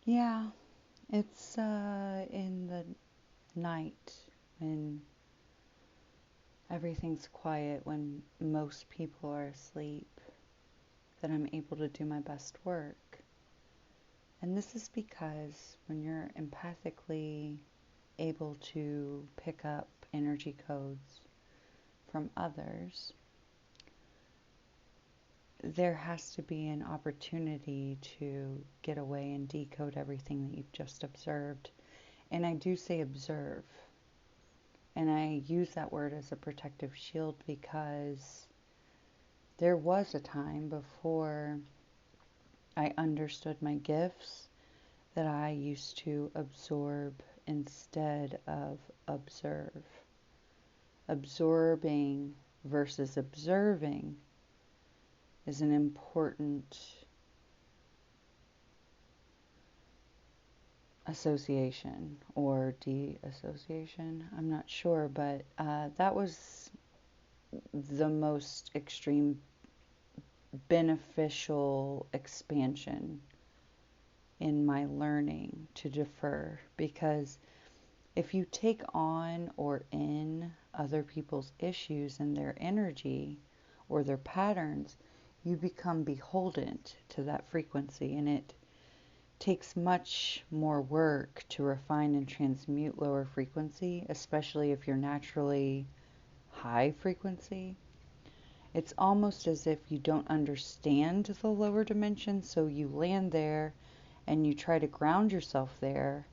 Yeah, it's in the night when everything's quiet, when most people are asleep, that I'm able to do my best work. And this is because when you're empathically able to pick up energy codes from others, there has to be an opportunity to get away and decode everything that you've just observed. And I do say observe. And I use that word as a protective shield because there was a time before I understood my gifts that I used to absorb instead of observe. Absorbing versus observing is an important association or de-association. I'm not sure, but that was the most extreme beneficial expansion in my learning to defer, because if you take on or in other people's issues and their energy or their patterns, you become beholden to that frequency, and it takes much more work to refine and transmute lower frequency, especially if you're naturally high frequency. It's almost as if you don't understand the lower dimension, so you land there and you try to ground yourself there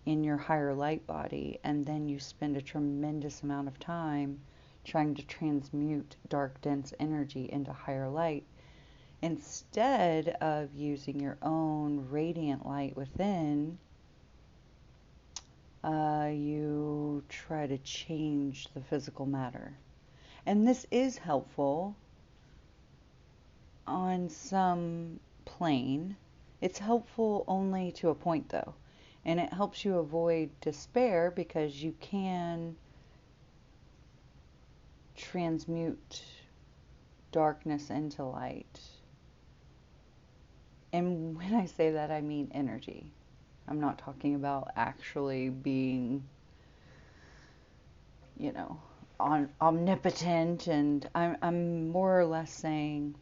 in your higher light body, and then you spend a tremendous amount of time trying to transmute dark, dense energy into higher light instead of using your own radiant light within. You try to change the physical matter. And this is helpful on some plane. It's helpful only to a point, though. And it helps you avoid despair because you can transmute darkness into light. And when I say that, I mean energy. I'm not talking about actually being, you know, omnipotent. And I'm more or less saying,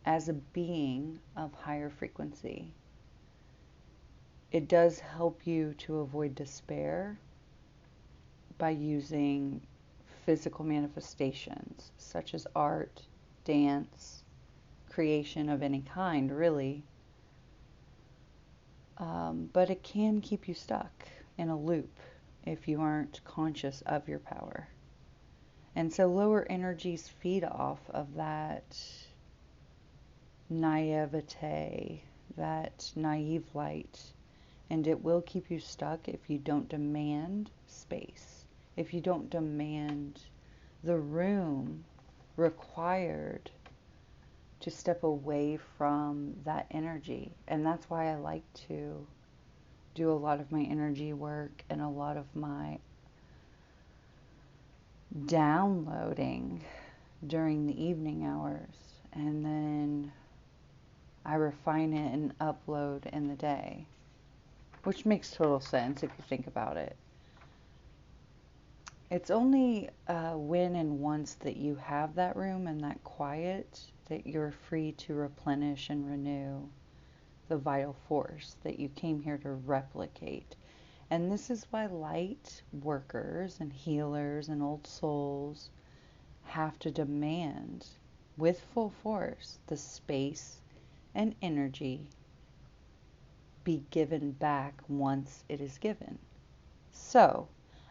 as a being of higher frequency, it does help you to avoid despair by using physical manifestations such as art, dance, creation of any kind, really. But it can keep you stuck in a loop if you aren't conscious of your power. And so lower energies feed off of that naivete, that naive light, and it will keep you stuck if you don't demand space, if you don't demand the room required to step away from that energy. And that's why I like to do a lot of my energy work and a lot of my downloading during the evening hours, and then I refine it and upload in the day, which makes total sense if you think about it. It's only when and once that you have that room and that quiet that you're free to replenish and renew the vital force that you came here to replicate. And this is why light workers and healers and old souls have to demand with full force the space and energy be given back once it is given. So,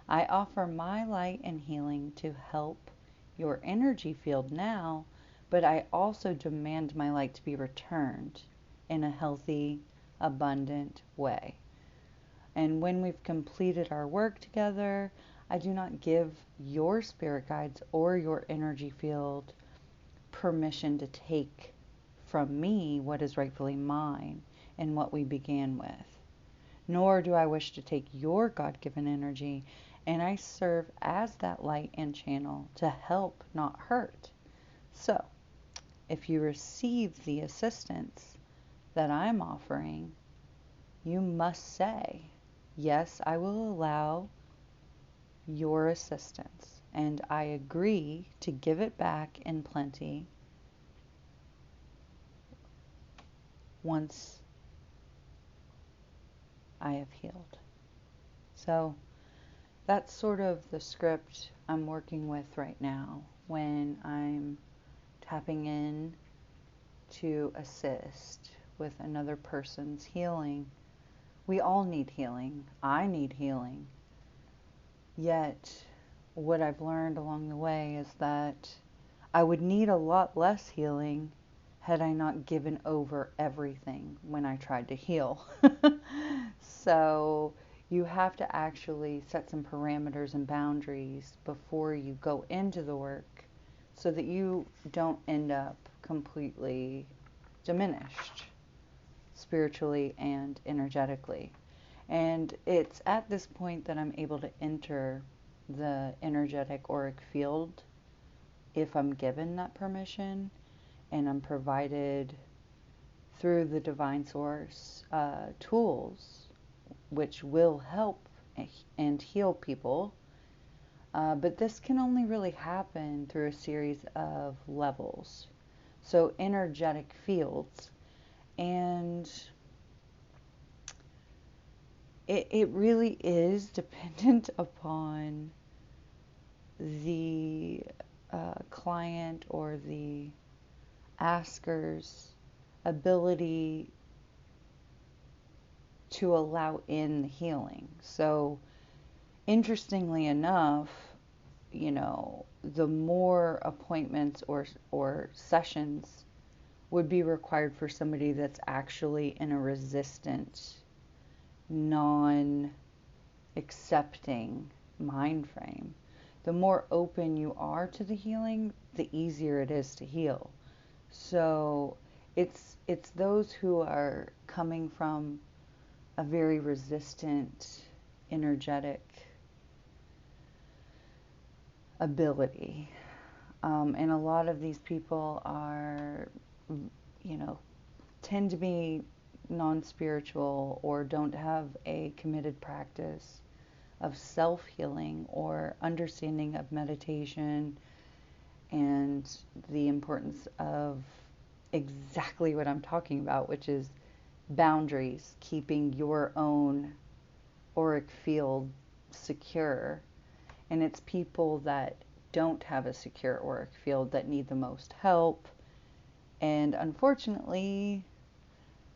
I offer my light and healing to help your energy field now, but I also demand my light to be returned in a healthy, abundant way. And when we've completed our work together, I do not give your spirit guides or your energy field permission to take from me what is rightfully mine and what we began with. Nor do I wish to take your God-given energy, and I serve as that light and channel to help, not hurt. So, if you receive the assistance that I'm offering, you must say, yes, I will allow your assistance, and I agree to give it back in plenty once I have healed. So that's sort of the script I'm working with right now when I'm tapping in to assist with another person's healing. We all need healing. I need healing. Yet, what I've learned along the way is that I would need a lot less healing had I not given over everything when I tried to heal. So you have to actually set some parameters and boundaries before you go into the work so that you don't end up completely diminished spiritually and energetically. And it's at this point that I'm able to enter the energetic auric field if I'm given that permission and I'm provided through the divine source tools which will help and heal people. But this can only really happen through a series of levels. So energetic fields. And it really is dependent upon the client or the asker's ability to allow in the healing. So, interestingly enough, the more appointments or sessions would be required for somebody that's actually in a resistant, non-accepting mind frame. The more open you are to the healing, the easier it is to heal. So it's those who are coming from a very resistant, energetic ability. And a lot of these people are, tend to be non-spiritual or don't have a committed practice of self-healing or understanding of meditation and the importance of exactly what I'm talking about, which is boundaries, keeping your own auric field secure. And it's people that don't have a secure auric field that need the most help. And unfortunately,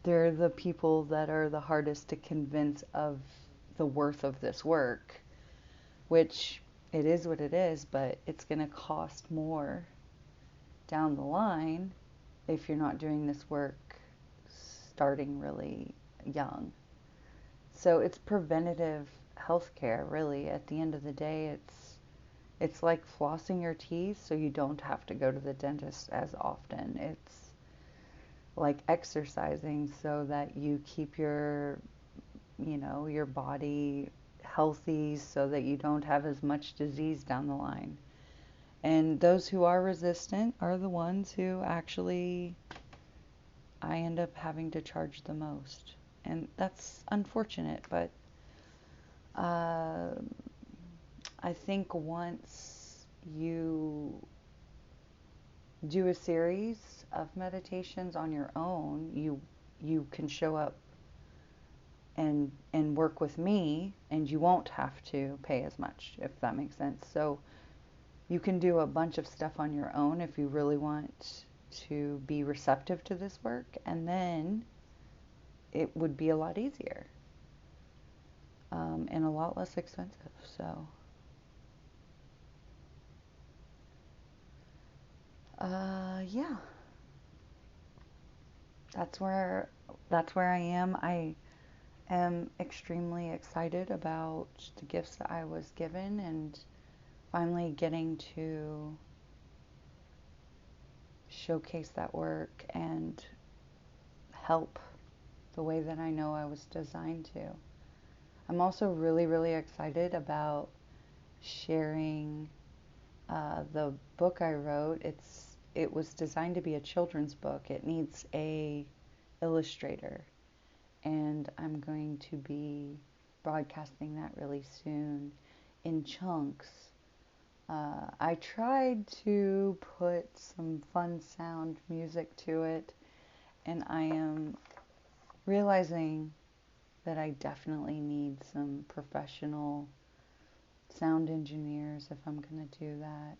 they're the people that are the hardest to convince of the worth of this work, which it is what it is, but it's going to cost more down the line if you're not doing this work starting really young. So it's preventative healthcare, really. At the end of the day, it's like flossing your teeth so you don't have to go to the dentist as often. It's like exercising so that you keep your body healthy so that you don't have as much disease down the line. And those who are resistant are the ones who actually I end up having to charge the most. And that's unfortunate, but I think once you do a series of meditations on your own, you can show up and work with me, and you won't have to pay as much, if that makes sense. So you can do a bunch of stuff on your own if you really want to be receptive to this work, and then it would be a lot easier and a lot less expensive. So yeah, that's where I am. I am extremely excited about the gifts that I was given and finally getting to showcase that work and help the way that I know I was designed to. I'm also really, really excited about sharing the book I wrote. It was designed to be a children's book. It needs a illustrator. and I'm going to be broadcasting that really soon in chunks. I tried to put some fun sound music to it, and I am realizing that I definitely need some professional sound engineers if I'm going to do that.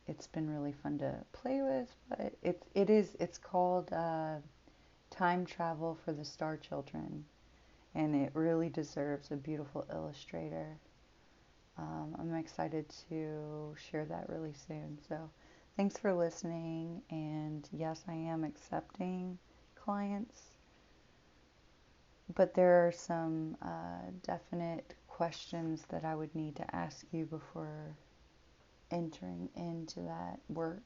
It's been really fun to play with, but it's called Time Travel for the Star Children, and it really deserves a beautiful illustrator. I'm excited to share that really soon. So thanks for listening. And yes, I am accepting clients, but there are some definite questions that I would need to ask you before entering into that work.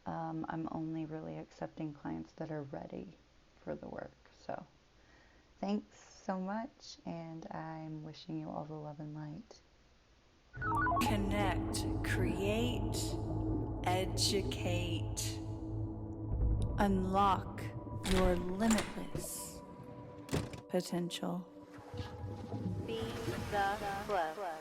I'm only really accepting clients that are ready for the work. So thanks so much, and I'm wishing you all the love and light. Connect, create, educate. Unlock your limitless potential. Be the flow.